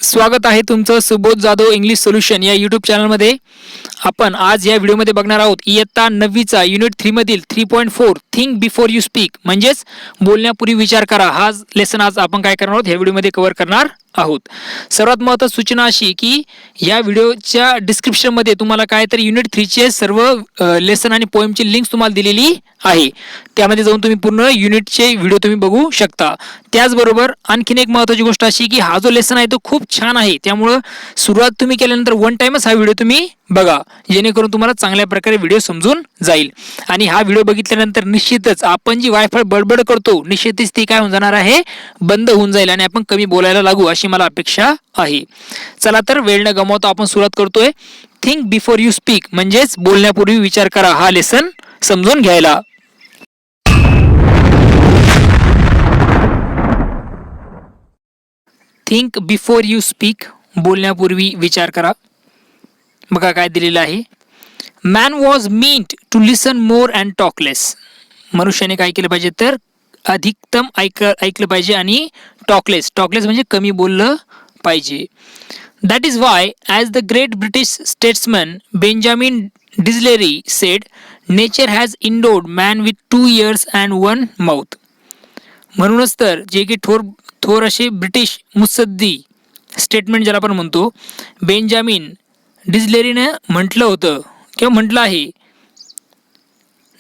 स्वागत आहे तुमचं सुबोध जाधव इंग्लिश सोल्युशन या यूट्यूब चॅनलमध्ये. आपण आज या व्हिडिओमध्ये बघणार आहोत इयत्ता 9वीचा युनिट 3 मधील 3.4 थिंक बिफोर यू स्पीक म्हणजेच बोलण्यापूर्वी विचार करा हा लेसन आज आपण काय करणार आहोत या व्हिडिओमध्ये कव्हर करणार आहोत. सर्वात महत्त्वाची सूचना अशी की या व्हिडिओच्या डिस्क्रिप्शनमध्ये तुम्हाला काय तर युनिट 3 चे सर्व लेसन आणि पोएमची लिंक्स तुम्हाला दिलेली आहे. त्यामध्ये जाऊन तुम्ही पूर्ण युनिटचे व्हिडिओ तुम्ही बघू शकता. त्याचबरोबर आणखीन एक महत्त्वाची गोष्ट अशी की हा जो लेसन आहे तो खूप छान आहे. त्यामुळे सुरुवात तुम्ही केल्यानंतर वन टाइमच हा व्हिडिओ तुम्ही बघा जेणेकरून तुम्हाला चांगल्या प्रकारे व्हिडिओ समजून जाईल. आणि हा व्हिडिओ बघितल्यानंतर निश्चितच आपण जी वायफाय बडबड करतो निश्चितच ती काय होऊन जाणार आहे, बंद होऊन जाईल आणि आपण कमी बोलायला लागू अशी मला अपेक्षा आहे. चला तर वेळ न गमावता आपण सुरुवात करतोय. थिंक बिफोर यू स्पीक म्हणजेच बोलण्यापूर्वी विचार करा हा लेसन समजून घ्यायला. थिंक बिफोर यू स्पीक बोलण्यापूर्वी विचार करा. बघा काय दिलेलं आहे. Man was meant to listen more and talk less. मनुष्याने काय केलं पाहिजे तर अधिकतम ऐकलं पाहिजे आणि टॉकलेस म्हणजे कमी बोललं पाहिजे. That is why as the great British statesman Benjamin Disraeli said nature has endowed man with 2 ears and 1 mouth. म्हणूनच तर जे की थोर असे ब्रिटिश मुत्सद्दी स्टेटमेंट ज्याला आपण म्हणतो बेंजामिन डिझलेरीनं म्हटलं होतं किंवा म्हटलं आहे,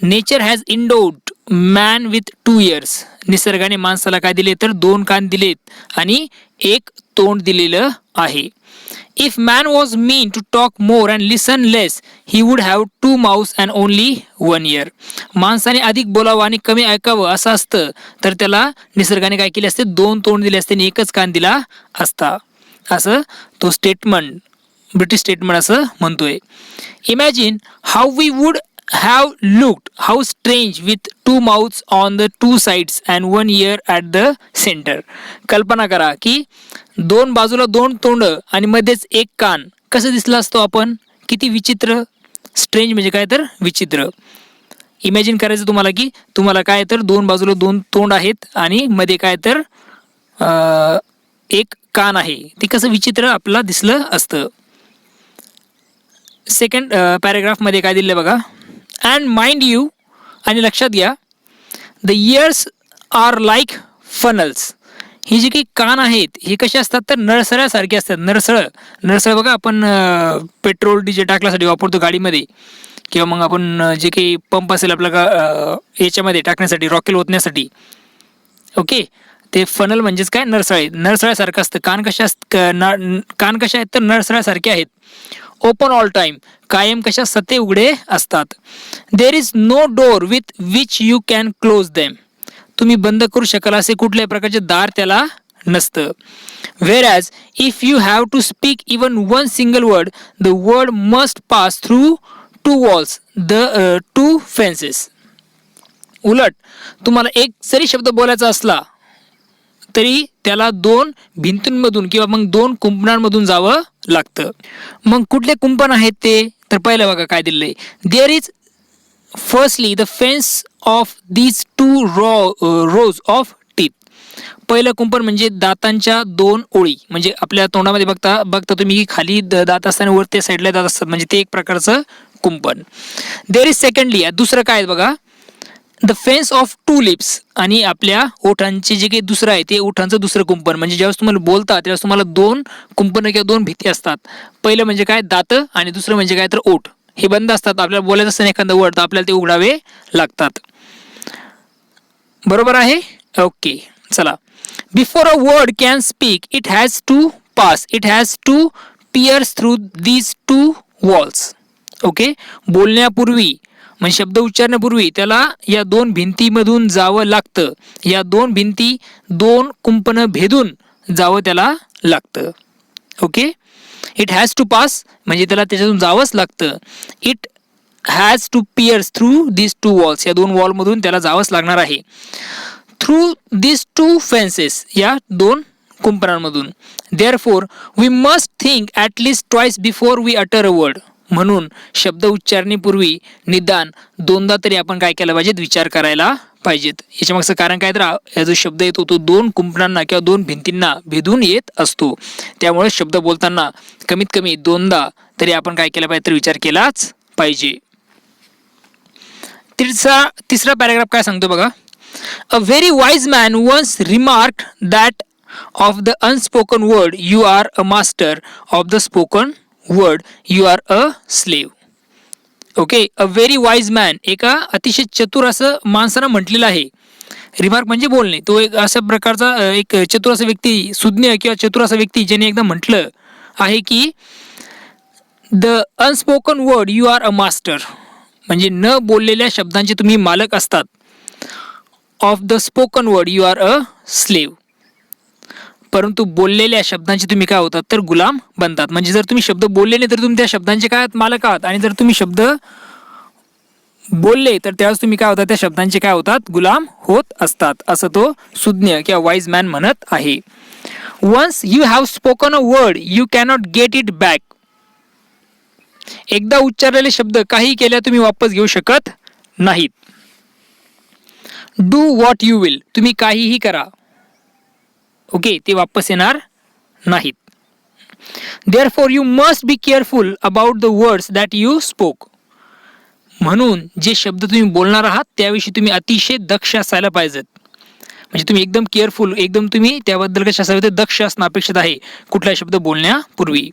nature has endowed man with 2 ears. निसर्गाने माणसाला काय दिले तर 2 कान दिलेत आणि 1 तोंड दिलेलं आहे. If man was mean to talk more and listen less he would have 2 mouths and only 1 ear. माणसाने अधिक बोलावं आणि कमी ऐकावं असं असतं तर त्याला निसर्गाने काय केले असते, 2 तोंड दिले असते आणि 1च कान दिला असता. असं तो स्टेटमेंट ब्रिटिश स्टेटमेंट असं म्हणतोय. Imagine how we would have looked how strange with 2 mouths on the 2 sides and 1 ear at the center. कल्पना करा की 2 बाजूला 2 तोंड आणि मध्येच 1 कान कसं दिसलं असतो आपण, किती विचित्र. स्ट्रेंज म्हणजे काय तर विचित्र. इमॅजिन करायचं तुम्हाला की तुम्हाला काय तर 2 बाजूला 2 तोंड आहेत आणि मध्ये काय तर 1 कान आहे, ते कसं विचित्र आपल्याला दिसलं असतं. सेकंड पॅरेग्राफमध्ये काय दिलं बघा. अँड माइंड यू आणि लक्षात घ्या the ears are like funnels. ही जी काही कान आहेत हे कसे असतात तर नळसळ्यासारखे असतात. नळसळ बघा आपण पेट्रोल डिझेल टाकण्यासाठी वापरतो गाडीमध्ये किंवा मग आपण जे काही पंप असेल आपल्या याच्यामध्ये टाकण्यासाठी रॉकेल ओतण्यासाठी. ओके, ते फनल म्हणजेच काय नळसळ्यासारखं असतं. कान कशा आहेत तर नळसळ्यासारखे आहेत. ओपन ऑल टाइम कायम कशा सते उघडे असतात. There is no door with which you can close them. तुम्ही बंद करू शकाल असे कुठल्याही प्रकारचे दार त्याला नसतं. Whereas if you have to speak even 1 single word the word must pass through 2 walls the 2 fences. उलट तुम्हाला एक जरी शब्द बोलायचा असला तरी त्याला 2 भिंतींमधून किंवा मग 2 कुंपणांमधून जावं लागतं. मग कुठले कुंपण आहेत ते तर पहिलं बघा काय दिलंय. There is firstly the fence of these 2 rows of teeth. पहिलं कुंपण म्हणजे दातांच्या 2 ओळी. म्हणजे आपल्या तोंडामध्ये बघता तुम्ही खाली दात असताना वरती साईडला दात असतात म्हणजे ते एक प्रकारचं कुंपण. देअर इज सेकंडली दुसरं काय आहे बघा द फेन्स ऑफ 2 lips. आणि आपल्या ओठांचे जे काही दुसरं आहे ते ओठांचं दुसरं कुंपण. म्हणजे ज्यावेळेस तुम्हाला बोलता त्यावेळेस तुम्हाला 2 कुंपण किंवा 2 भिती असतात. पहिलं म्हणजे काय दात आणि दुसरं म्हणजे काय तर ओठ. हे बंद असतात. आपल्याला बोलायचं असतं एखादं वर्ड तर आपल्याला ते उघडावे लागतात. बरोबर आहे. ओके चला. Before a word can speak it has to pass. It has to pierce through these 2 walls. Okay, बोलण्यापूर्वी म्हणजे शब्द उच्चारण्यापूर्वी त्याला या 2 भिंतीमधून जावं लागतं. या 2 भिंती 2 कुंपणं भेदून जावं त्याला लागतं. Okay, it has to pass म्हणजे त्याला त्याच्यातून जावंच लागतं. It has to pierce through these 2 walls. या 2 वॉलमधून त्याला जावंच लागणार आहे. थ्रू दीज 2 fences या 2 कुंपणांमधून. Therefore we must think at least twice before we utter a word. म्हणून शब्द उच्चारणेपूर्वी निदान 2दा तरी आपण काय केलं पाहिजे, विचार करायला पाहिजेत. याच्यामागचं कारण काय तर हा जो शब्द येतो तो दोन कुंपणांना किंवा दोन भिंतींना भेदून येत असतो. त्यामुळे शब्द बोलताना कमीत कमी दोनदा तरी आपण काय केलं पाहिजे तर विचार केलाच पाहिजे. तिसरा पॅराग्राफ काय सांगतो बघा. A very wise man once remarked that of the unspoken word you are a master, of the spoken word you are a slave. Okay, a very wise man एका अतिशय चतुर असं माणसानं म्हटलेलं आहे. रिमार्क म्हणजे बोलणे. तो एक अशा प्रकारचा एक चतुर असा व्यक्ती, सुज्ञ किंवा चतुर असा व्यक्ती ज्याने एकदा म्हटलं आहे की the unspoken word you are a master, म्हणजे न बोललेल्या शब्दांचे तुम्ही मालक असतात. Of the spoken word you are a slave, परंतु बोललेल्या शब्दांचे तुम्ही काय होतात तर गुलाम बनतात. म्हणजे जर तुम्ही शब्द बोलले नाही तर तुम्ही त्या शब्दांचे काय मालक आहात, आणि जर तुम्ही शब्द बोलले तर त्यावेळेस तुम्ही काय होतात त्या शब्दांचे काय होतात गुलाम होत असतात, असं तो सुज्ञ किंवा वाईज मॅन म्हणत आहे. Once you have spoken a word you cannot get it back. एकदा उच्चारलेले शब्द काही केल्या तुम्ही वापस घेऊ शकत नाहीत. डू व्हॉट यू विल, तुम्ही काहीही करा, ओके, ते वापस येणार नाहीत. Therefore you must be careful about the words that you spoke. म्हणून जे शब्द तुम्ही बोलणार आहात त्याविषयी तुम्ही अतिशय दक्ष असायला पाहिजेत. म्हणजे तुम्ही एकदम केअरफुल, एकदम तुम्ही त्याबद्दल कशा असावे दक्ष असणं अपेक्षित आहे कुठलाही शब्द बोलण्यापूर्वी.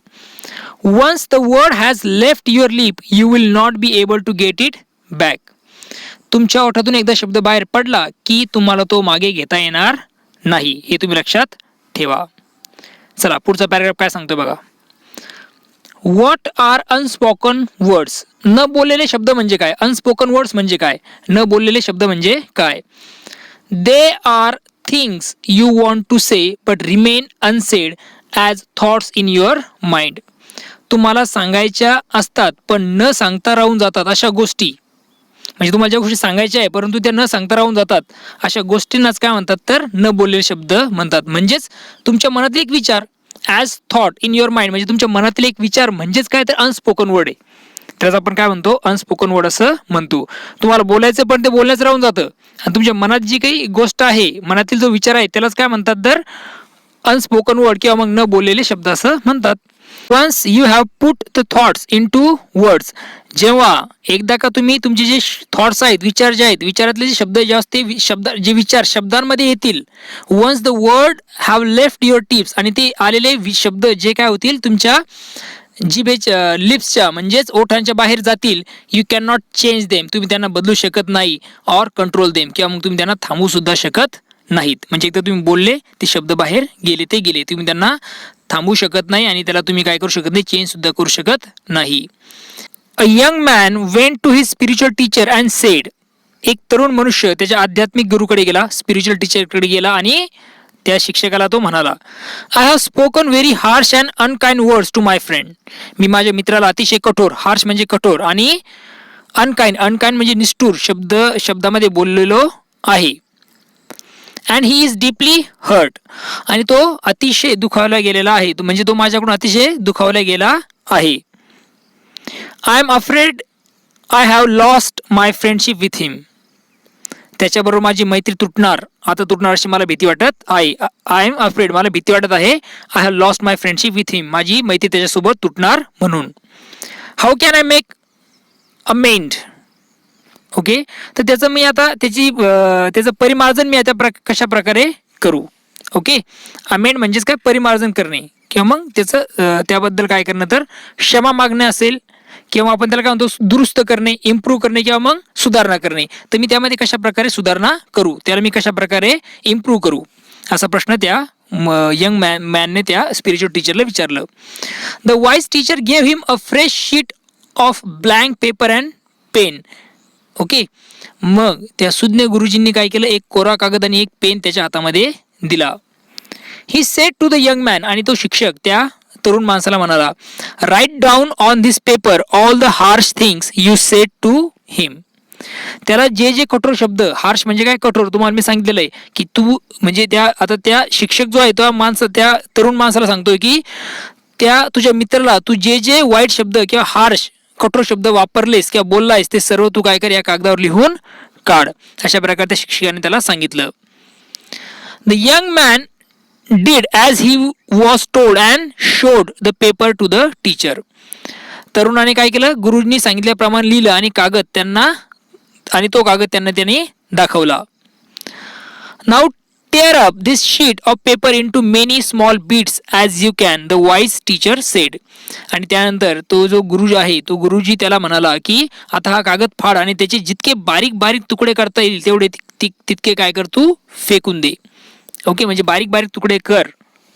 Once the word has left your lip you will not be able to get it back. तुमच्या ओठातून एकदा शब्द बाहेर पडला की तुम्हाला तो मागे घेता येणार नाही, हे तुम्ही लक्षात ठेवा. चला पुढचा पॅराग्राफ काय सांगतो बघा. What are unspoken words. न बोललेले शब्द म्हणजे काय, अनस्पोकन वर्ड्स म्हणजे काय, न बोललेले शब्द म्हणजे काय. They are things you want to say but remain unsaid as thoughts in your mind. तुम्हाला सांगायच्या असतात पण न सांगता राहून जातात अशा गोष्टी, म्हणजे तुम्हाला ज्या गोष्टी सांगायच्या आहे परंतु त्या न सांगता राहून जातात अशा गोष्टींनाच काय म्हणतात तर न बोललेले शब्द म्हणतात. म्हणजेच तुमच्या मनातील एक विचार as thought in your mind, म्हणजे तुमच्या मनातील एक विचार म्हणजेच काय तर अनस्पोकन वर्ड आहे. त्याच आपण काय म्हणतो अनस्पोकन वर्ड असं म्हणतो. तुम्हाला बोलायचं पण ते बोलण्याच राहून जातं, आणि तुमच्या मनात जी काही गोष्ट आहे, मनातील जो विचार आहे त्यालाच काय म्हणतात तर अनस्पोकन वर्ड किंवा मग न बोललेले शब्द असं म्हणतात. Once you have put the thoughts into words. जेव्हा एकदा का तुम्ही तुमचे जे थॉट्स आहेत, विचार जे आहेत, विचारातले जे शब्द जे असते जे विचार शब्दांमध्ये येतील. Once the word have left your tips, आणि ते आलेले शब्द जे काय होतील तुमच्या जिभेच्या लिप्सच्या म्हणजेच ओठांच्या बाहेर जातील. You can not change them, तुम्ही त्यांना बदलू शकत नाही. ऑर कंट्रोल देम, किंवा मग तुम्ही त्यांना थांबवू सुद्धा शकत नाहीत. म्हणजे एकदा तुम्ही बोलले ते शब्द बाहेर गेले ते गेले, तुम्ही त्यांना थांबवू शकत नाही आणि त्याला तुम्ही काय करू शकत नाही, चेंज सुद्धा करू शकत नाही. A young man went to his spiritual teacher and said. एक तरुण मनुष्य त्याच्या आध्यात्मिक गुरुकडे गेला, स्पिरिच्युअल टीचरकडे गेला आणि त्या शिक्षकाला तो म्हणाला, I have spoken very harsh and unkind words to my friend. मी माझ्या मित्राला अतिशय कठोर, हार्श म्हणजे कठोर, आणि अनकाइंड, अनकाइंड म्हणजे निष्ठुर शब्दामध्ये बोललेलो आहे. And he is deeply hurt, आणि तो अतिशय दुखावला गेलेला आहे, म्हणजे तो माझ्याकडून अतिशय दुखावला गेला आहे. I am afraid I have lost my friendship with him. त्याच्याबरोबर माझी मैत्री तुटणार, आता तुटणार अशी मला भीती वाटत आहे. आय एम अफ्रेड, मला भीती वाटत आहे. I have lost my friendship with him, माझी मैत्री त्याच्यासोबत तुटणार म्हणून. How can I make amend. Okay, तर त्याचं मी आता त्याचं परिमार्जन मी आता कशा प्रकारे करू. ओके, अमेंड म्हणजेच काय परिमार्जन करणे, किंवा मग त्याचं त्याबद्दल काय करणं तर क्षमा मागणे असेल, किंवा आपण त्याला काय म्हणतो दुरुस्त करणे, इम्प्रूव्ह करणे, किंवा मग सुधारणा करणे. तर मी त्यामध्ये कशा प्रकारे सुधारणा करू, त्याला मी कशा प्रकारे इम्प्रूव्ह करू, असा प्रश्न त्या यंग मॅनने त्या स्पिरिच्युअल टीचरला विचारलं. The wise teacher gave him a fresh sheet of blank paper and pen. Okay, मग त्या सुज्ञ गुरुजींनी काय केलं, एक कोरा कागद आणि एक पेन त्याच्या हातामध्ये दिला. He said to the young man, आणि तो शिक्षक त्या तरुण माणसाला म्हणाला, write down on this paper all the harsh things you said to him. त्याला जे जे कठोर शब्द, हार्श म्हणजे काय कठोर, तुम्हाला मी सांगितलेलं आहे की तू म्हणजे त्या शिक्षक जो आहे तो त्या तरुण माणसाला सांगतोय की त्या तुझ्या मित्राला तू जे जे वाईट शब्द किंवा हार्श कठोर शब्द वापरलेस किंवा बोललायस ते सर्व तू काय कर, या कागदावर लिहून काढ. अशा प्रकारे त्या शिक्षकाने त्याला सांगितलं. The young man did as he was told and showed the paper to the teacher. तरुणाने काय केलं, गुरुजींनी सांगितल्याप्रमाणे लिहिलं आणि तो कागद त्यांनी दाखवला. Now tear up this sheet of paper into many small bits as you can, the wise teacher said. आणि त्यानंतर तो जो गुरुजी आहे, तो गुरुजी त्याला म्हणाला की आता हा कागद फाड आणि त्याचे जितके बारीक बारीक तुकडे करता येईल तेवढे तितके काय कर, तू फेकून दे. ओके, म्हणजे बारीक बारीक तुकडे कर,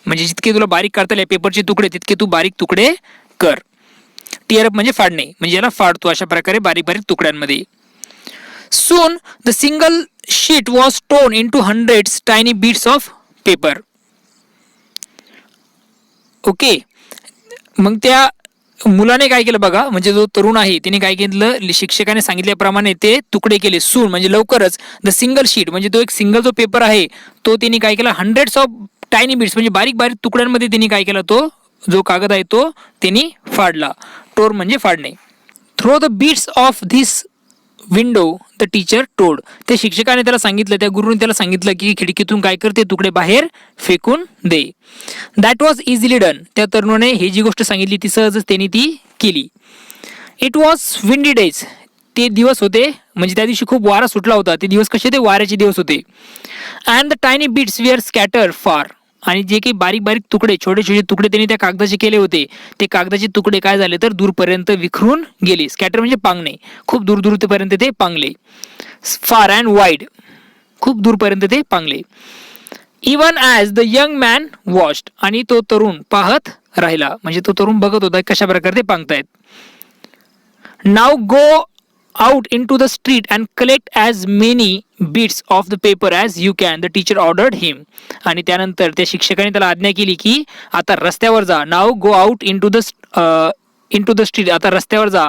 म्हणजे जितके तुला बारीक करता येईल पेपरचे तुकडे तितके तू बारीक तुकडे कर. टिअर अप म्हणजे फाडणे, म्हणजे याला फाडतो अशा प्रकारे बारीक बारीक तुकड्यांमध्ये. Soon the single sheet was torn into hundreds tiny bits of paper. Okay, मग त्या मुलाने काय केलं बघा, म्हणजे जो तरुण आहे त्याने काय केलं, शिक्षकाने सांगितल्याप्रमाणे ते तुकडे केले. सून म्हणजे लवकरच, द सिंगल शीट म्हणजे तो एक सिंगल जो पेपर आहे तो त्यांनी काय केला, हंड्रेड्स ऑफ टायनी बिट्स म्हणजे बारीक बारीक तुकड्यांमध्ये त्यांनी काय केला, तो जो कागद आहे तो त्यांनी फाडला. टोर म्हणजे फाडणे. Throw the bits of this window the teacher told. त्या शिक्षकाने त्याला सांगितलं, त्या गुरुने त्याला सांगितलं की खिडकीतून काय करते, तुकडे बाहेर फेकून दे. That was easily done. त्या तरुणाने ही जी गोष्ट सांगितली ती सहजच त्यांनी ती केली. It was windy days. ते दिवस होते, म्हणजे त्या दिवशी खूप वारा सुटला होता. ते दिवस कसे, ते वाऱ्याचे दिवस होते. And the tiny bits were scatter far. आणि जे काही बारीक बारीक तुकडे, छोटे छोटे तुकडे त्यांनी त्या कागदाचे केले होते, ते कागदाचे तुकडे काय झाले तर दूरपर्यंत विखरून गेले. स्कॅटर म्हणजे पांगणे, खूप दूर दूरपर्यंत ते पांगले. फार अँड वाईड, खूप दूरपर्यंत ते Pangale. Even as the young man watched. आणि तो तरुण पाहत राहिला, म्हणजे तो तरुण बघत होता कशा प्रकारे ते पांगतायत. नाव गो out into the street and collect as many bits of the paper as you can, the teacher ordered him. आणि त्यानंतर त्या शिक्षकाने त्याला आज्ञा केली की आता रस्त्यावर जा. नाव go out into the street, आता रस्त्यावर जा.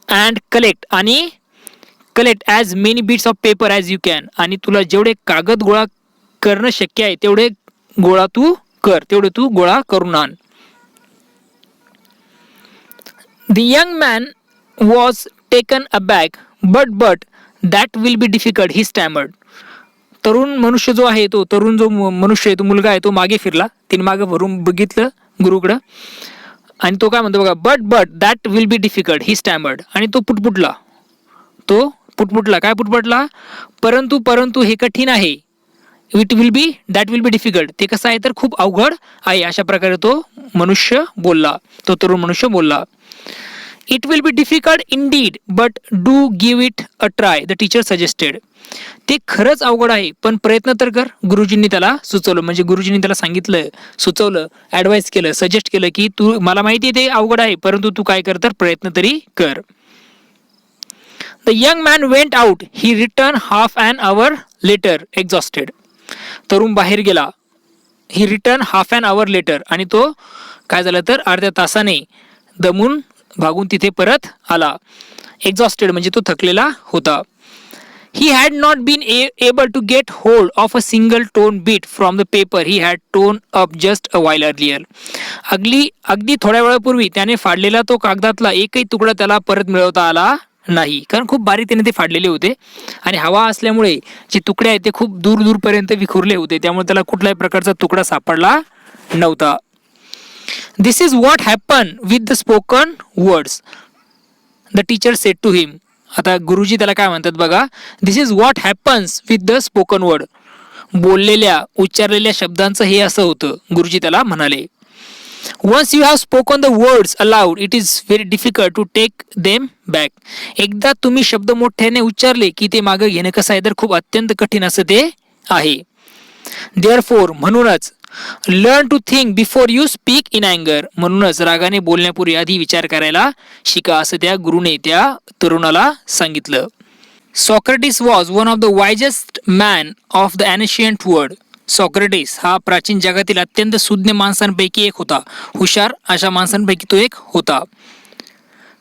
and collect as many bits of paper as you can. आणि तुला जेवढे कागद गोळा करणं शक्य आहे तेवढे तू गोळा करून आण. The young man was taken aback, but that will be difficult, he stammered. तरुण मनुष्य जो आहे, तो तरुण जो मनुष्य आहे, तो मुलगा आहे, तो मागे फिरला. तिने मागे भरून बघितलं गुरुकडं आणि तो काय म्हणतो बघा, but that will be difficult, he stammered. आणि तो पुटपुटला. काय पुटपुटला, परंतु हे कठीण आहे. दॅट विल बी डिफिकल्ट, ते कसं आहे तर खूप अवघड आहे. अशा प्रकारे तो तरुण मनुष्य बोलला. It will be difficult indeed, but do give it a try, the teacher suggested. ते खरंच अवघड आहे, पण प्रयत्न तर कर. गुरुजींनी त्याला सुचवलं, म्हणजे गुरुजींनी त्याला सांगितलं, सुचवलं, ॲडवाइस केलं, सजेस्ट केलं की तू, मला माहिती आहे ते अवघड आहे, परंतु तू काय कर तर प्रयत्न तरी कर. The young man went out. He returned half an hour later, exhausted. तरुण बाहेर गेला. He returned half an hour later. आणि तो काय झालं तर अर्ध्या तासाने दमून भागून तिथे परत आला. एक्झॉस्टेड म्हणजे तो थकलेला होता. He had not been able to get hold of a single torn bit from the paper he had torn up just a while earlier. अगदी थोड्या वेळापूर्वी त्याने फाडलेला तो कागदातला एकही तुकडा त्याला परत मिळवता आला नाही, कारण खूप बारीक ते फाडलेले होते आणि हवा असल्यामुळे जे तुकडे आहेत ते खूप दूर दूरपर्यंत विखुरले होते, त्यामुळे त्याला कुठल्याही प्रकारचा तुकडा सापडला नव्हता. This is what happened with the spoken words, the teacher said to him. आता गुरुजी त्याला काय म्हणतात बघा, this is what happens with the spoken word. बोललेल्या उच्चारलेल्या शब्दांचं हे असं होतं, गुरुजी त्याला म्हणाले. Once you have spoken the words aloud, it is very difficult to take them back. एकदा तुम्ही शब्द मोठ्याने उच्चारले की ते मागे घेणं कसं आहे तर खूप अत्यंत कठीण असं ते आहे. Therefore, म्हणूनच learn to think before you speak in अँगर. म्हणूनच रागाने बोलण्यापूर्वी आधी विचार करायला शिका, असं त्या गुरुने त्या तरुणाला सांगितलं. Socrates was one of the wisest man of the ancient world. Socrates हा प्राचीन जगातील अत्यंत सुज्ञ माणसांपैकी एक होता, हुशार अशा माणसांपैकी तो एक होता.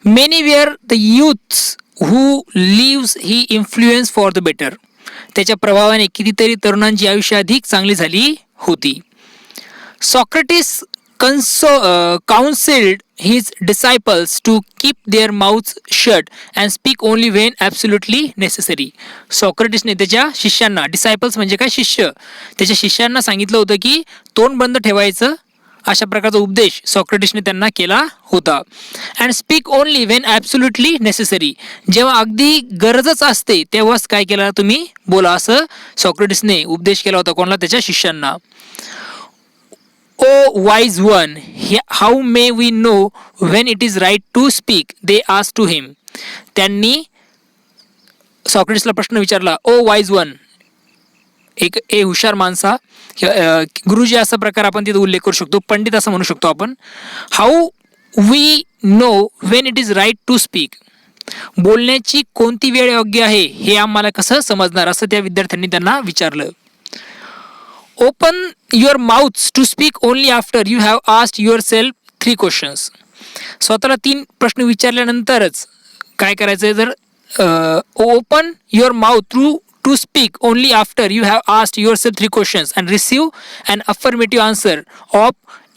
Many were the youths who lives he influence for the better. त्याच्या प्रभावाने कितीतरी तरुणांची आयुष्य अधिक चांगली झाली होती. Socrates counseled his disciples to keep their mouths shut and speak only when absolutely necessary. सॉक्रेटिसने त्याच्या शिष्यांना, डिसायपल्स म्हणजे काय, शिष्य, त्याच्या शिष्यांना सांगितलं होतं की तोंड बंद ठेवायचं. अशा प्रकारचा उपदेश सॉक्रेटिसने त्यांना केला होता. And speak only when absolutely necessary, जेव्हा अगदी गरजच असते तेव्हाच काय केलं, तुम्ही बोला, असं सॉक्रेटिसने उपदेश केला होता. कोणाला, त्याच्या शिष्यांना. Oh wise one, how may we know when it is right to speak, they ask to him. त्यांनी सॉक्रेटिसला प्रश्न विचारला, ओ वाईज वन, एक हुशार माणसा, गुरुजी असा प्रकार आपण तिथे उल्लेख करू शकतो, पंडित असं म्हणू शकतो आपण. How we know when it is right to speak, बोलण्याची कोणती वेळ योग्य आहे हे आम्हाला कसं समजणार, असं त्या विद्यार्थ्यांनी त्यांना विचारलं. Open your mouths to speak only after you have asked yourself 3 questions. स्वतःला 3 प्रश्न विचारल्यानंतरच काय करायचं, जर open your mouth to speak only after you have asked yourself 3 questions and receive an affirmative answer of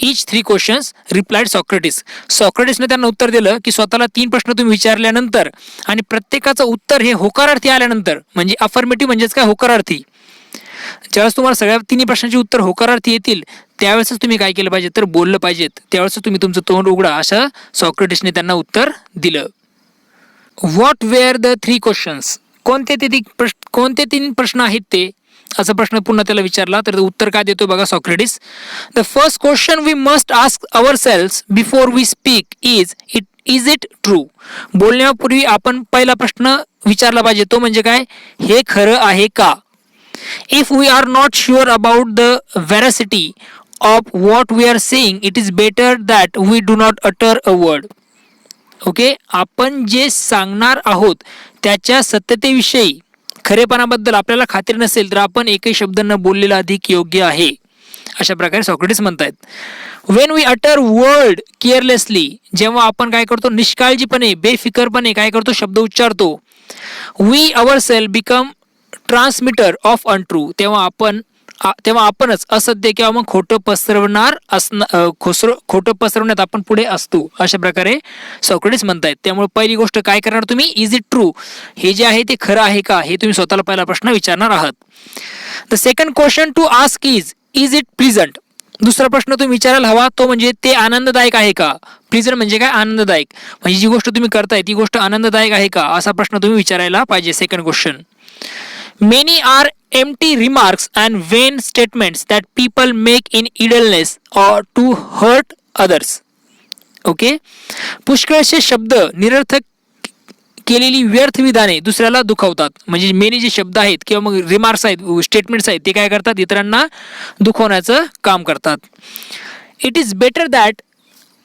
each 3 questions, replied Socrates. सॉक्रेटिसने त्यांना उत्तर दिलं की स्वतःला 3 प्रश्न तुम्ही विचारल्यानंतर आणि प्रत्येकाचं उत्तर हे होकारार्थी आल्यानंतर, म्हणजे अफर्मेटिव्ह म्हणजेच काय, होकारार्थी. ज्यावेळेस तुम्हाला सगळ्या 3 प्रश्नांची उत्तर होकारार्थी येतील त्यावेळेसच तुम्ही काय केलं पाहिजे, तर बोललं पाहिजेत, त्यावेळेस तुम्ही तुमचं तोंड उघडा, असं सॉक्रेटिसने त्यांना उत्तर दिलं. व्हॉट वेअर द 3 क्वेश्चन्स, कोणते 3 प्रश्न आहेत ते, असा प्रश्न पुन्हा त्याला विचारला. तर उत्तर काय देतो बघा Socrates. The first question we must ask our selves before we speak is it true. बोलण्यापूर्वी आपण पहिला प्रश्न विचारला पाहिजे, तो म्हणजे काय, हे खरं आहे का. If we are not sure about the veracity of what we are saying, it is better that we do not utter a word. Okay, आपण जे सांगणार आहोत त्याच्या सत्यतेविषयी, खरेपणाबद्दल आपल्याला खात्री नसेल तर आपण एकही शब्द न बोललेला अधिक योग्य आहे, अशा प्रकारे सॉक्रेटिस म्हणतायत. When we utter word carelessly, जेव्हा आपण काय करतो, निष्काळजीपणे, बेफिकरपणे काय करतो, शब्द उच्चारतो. We ourself become transmitter of untrue, तेव्हा आपणच असत्य किंवा मग खोटं पसरवण्यात आपण पुढे असतो, अशा प्रकारे सॉक्रेटिस म्हणतायत. त्यामुळे पहिली गोष्ट काय करणार तुम्ही, इज इट ट्रू, हे जे आहे ते खरं आहे का, हे तुम्ही स्वतःला पहिला प्रश्न विचारणार आहात. The second question to ask is it pleasant. दुसरा प्रश्न तुम्ही विचारायला हवा तो म्हणजे ते आनंददायक आहे का. प्लीजंट म्हणजे काय, आनंददायक, म्हणजे जी गोष्ट तुम्ही करताय ती गोष्ट आनंददायक आहे का, असा प्रश्न तुम्ही विचारायला पाहिजे. Second question. Many are empty remarks and vain statements that people make in idleness or to hurt others. Okay, पुष्कळशे शब्द, निरर्थक केलेली व्यर्थ विधाने दुसऱ्याला दुखावतात. म्हणजे मेनी जे शब्द आहेत किंवा मग रिमार्क्स आहेत, स्टेटमेंट्स आहेत, ते काय करतात, इतरांना दुखवण्याचं काम करतात. It is better that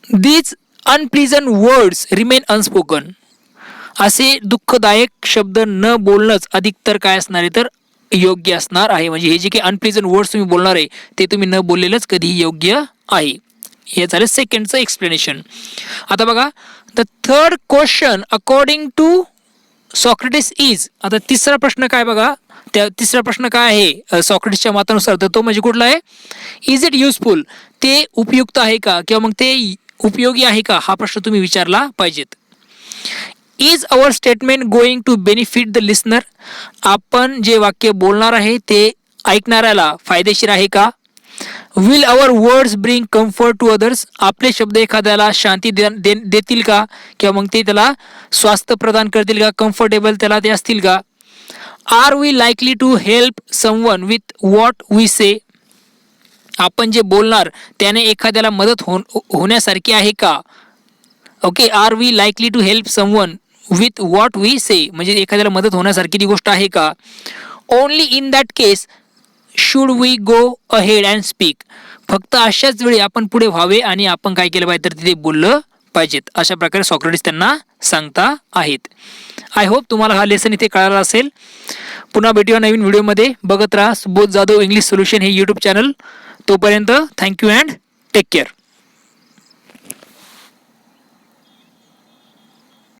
these unpleasant words remain unspoken. असे दुःखदायक शब्द न बोलणंच अधिकतर काय असणार आहे, तर योग्य असणार आहे. म्हणजे हे जे काही अनप्लीजंट वर्ड्स तुम्ही बोलणार आहे ते तुम्ही न बोललेलंच कधीही योग्य आहे. हे झालं सेकंडचं एक्सप्लेनेशन. आता बघा, the third question according to Socrates is. आता तिसरा प्रश्न काय बघा, त्या तिसरा प्रश्न काय आहे सॉक्रेटिसच्या मतानुसार, तर तो म्हणजे कुठला आहे, इज इट युजफुल, ते उपयुक्त आहे का किंवा मग ते उपयोगी आहे का, हा प्रश्न तुम्ही विचारला पाहिजेत. Is our statement going to benefit the listener, आपण जे वाक्य बोलणार आहे ते ऐकणाऱ्याला फायदेशीर आहे का. Will our words bring comfort to others, आपले शब्द एखाद्याला शांती देतील का किंवा मग ते त्याला स्वास्थ्य प्रदान करतील का, कम्फर्टेबल त्याला ते असतील का. Are we likely to help someone with what we say, आपण जे बोलणार त्याने एखाद्याला मदत होण्यासारखी आहे का. Okay, are we likely to help someone with what we say, म्हणजे एखाद्याला मदत होण्यासारखी ती गोष्ट आहे का. Only in that case should we go ahead and speak, फक्त अशाच वेळी आपण पुढे व्हावे आणि आपण काय केलं पाहिजे, तर तिथे बोललं पाहिजेत. अशा प्रकारे सॉक्रेटिस त्यांना सांगता आहेत. आय होप तुम्हाला हा लेसन इथे कळाला असेल. पुन्हा भेटूया नवीन व्हिडिओमध्ये. बघत राहा सुबोध जाधव इंग्लिश सोल्युशन हे यूट्यूब चॅनल. तोपर्यंत थँक्यू अँड टेक केअर.